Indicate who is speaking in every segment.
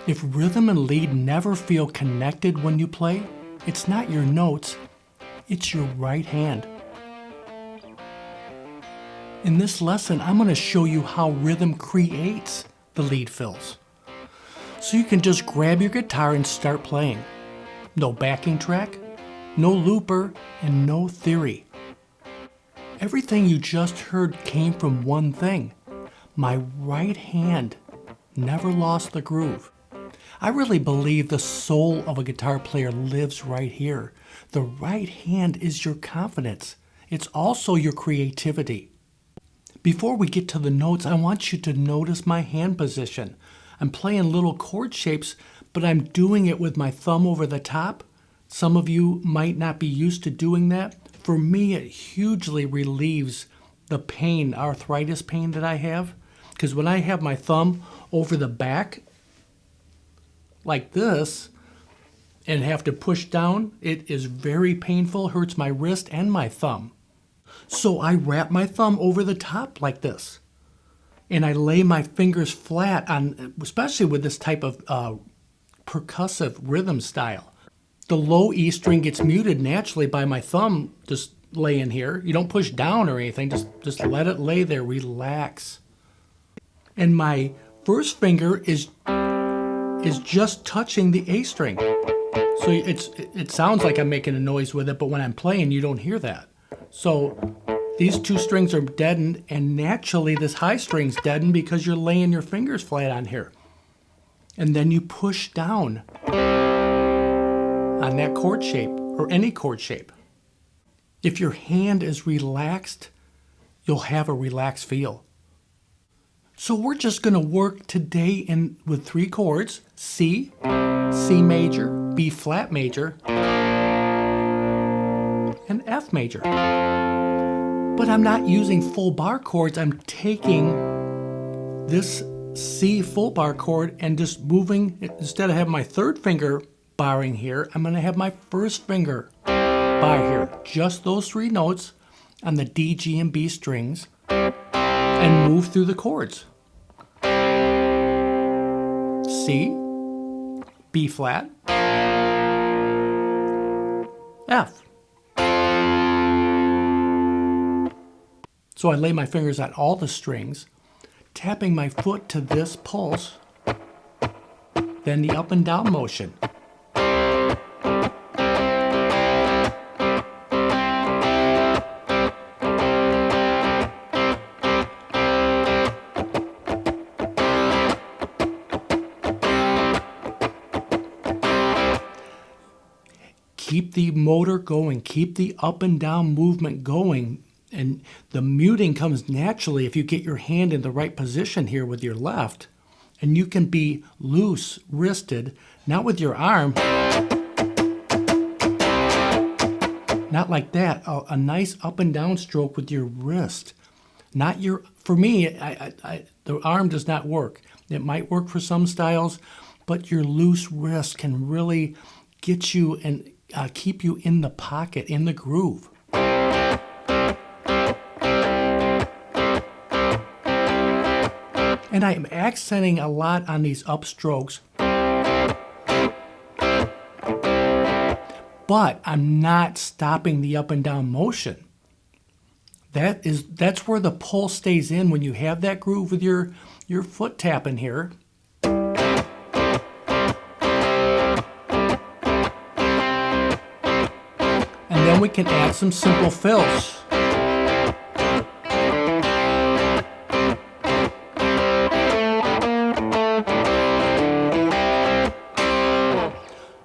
Speaker 1: If rhythm and lead never feel connected when you play, it's not your notes, it's your right hand. In this lesson, I'm going to show you how rhythm creates the lead fills. So you can just grab your guitar and start playing. No backing track, no looper, and no theory. Everything you just heard came from one thing. My right hand never lost the groove. I really believe the soul of a guitar player lives right here. The right hand is your confidence. It's also your creativity. Before we get to the notes, I want you to notice my hand position. I'm playing little chord shapes, but I'm doing it with my thumb over the top. Some of you might not be used to doing that. For me, it hugely relieves the pain, arthritis pain that I have. Because when I have my thumb over the back, like this, and have to push down, it is very painful, hurts my wrist and my thumb. So I wrap my thumb over the top like this. And I lay my fingers flat on, especially with this type of percussive rhythm style. The low E string gets muted naturally by my thumb just laying here. You don't push down or anything, just let it lay there, relax. And my first finger is just touching the A string. So it sounds like I'm making a noise with it, but when I'm playing, you don't hear that. So these two strings are deadened, and naturally this high string's deadened because you're laying your fingers flat on here. And then you push down on that chord shape, or any chord shape. If your hand is relaxed, you'll have a relaxed feel. So we're just going to work today with 3 chords: C, C major, B flat major, and F major. But I'm not using full bar chords. I'm taking this C full bar chord and just moving, instead of having my third finger barring here, I'm going to have my first finger bar here. Just those 3 notes on the D, G, and B strings, and move through the chords. C, B flat, F. So I lay my fingers on all the strings, tapping my foot to this pulse, then the up and down motion. Keep the motor going, keep the up and down movement going, and the muting comes naturally if you get your hand in the right position here with your left, and you can be loose wristed, not with your arm, not like that, a nice up and down stroke with your wrist. Not your, for me, the arm does not work. It might work for some styles, but your loose wrist can really get you and keep you in the pocket, in the groove. And I am accenting a lot on these upstrokes, but I'm not stopping the up and down motion. That's where the pull stays in when you have that groove with your foot tapping here. And then we can add some simple fills.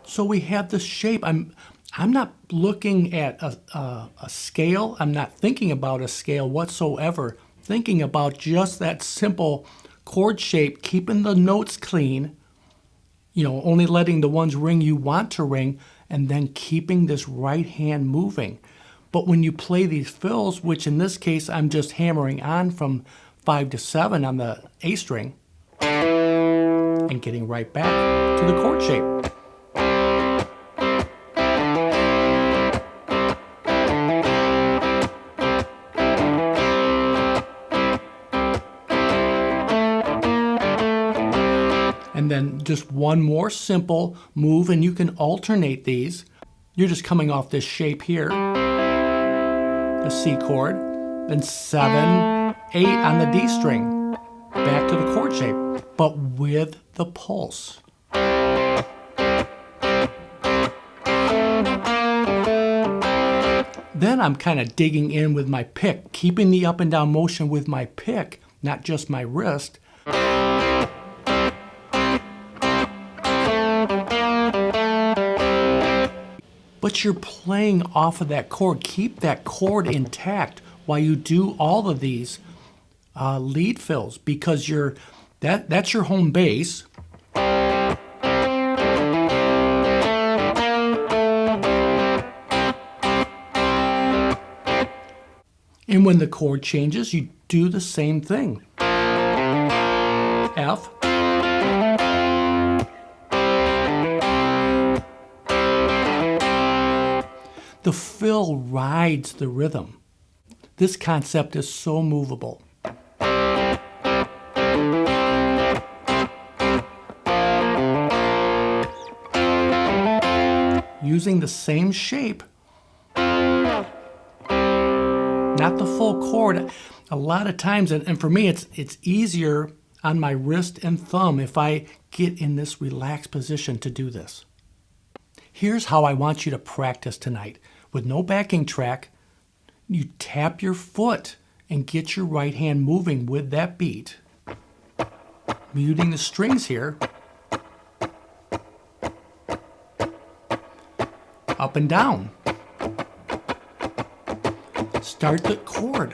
Speaker 1: So we have this shape. I'm not looking at a scale. I'm not thinking about a scale whatsoever. Thinking about just that simple chord shape, keeping the notes clean, only letting the ones ring you want to ring, and then keeping this right hand moving. But when you play these fills, which in this case I'm just hammering on from 5 to 7 on the A string, and getting right back to the chord shape. And then then just one more simple move, and you can alternate these. You're just coming off this shape here, the C chord, then 7, 8 on the D string, back to the chord shape, but with the pulse. Then I'm kind of digging in with my pick, keeping the up and down motion with my pick, not just my wrist. But you're playing off of that chord. Keep that chord intact while you do all of these lead fills, because that's your home base. And when the chord changes, you do the same thing. F. The fill rides the rhythm. This concept is so movable. Using the same shape, not the full chord. A lot of times, and for me, it's easier on my wrist and thumb if I get in this relaxed position to do this. Here's how I want you to practice tonight. With no backing track, you tap your foot and get your right hand moving with that beat. Muting the strings here. Up and down. Start the chord.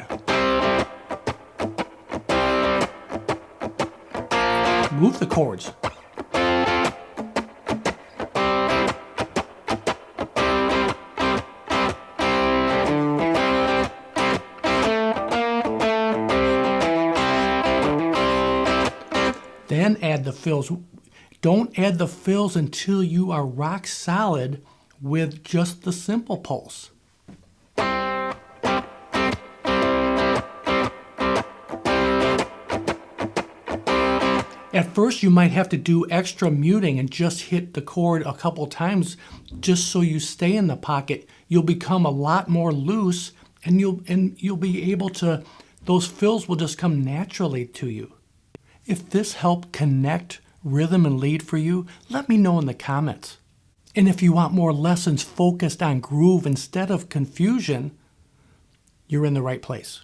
Speaker 1: Move the chords. Then add the fills. Don't add the fills until you are rock solid with just the simple pulse. At first, you might have to do extra muting and just hit the chord a couple times just so you stay in the pocket. You'll become a lot more loose, and you'll be able to, those fills will just come naturally to you. If this helped connect rhythm and lead for you, let me know in the comments. And if you want more lessons focused on groove instead of confusion, you're in the right place.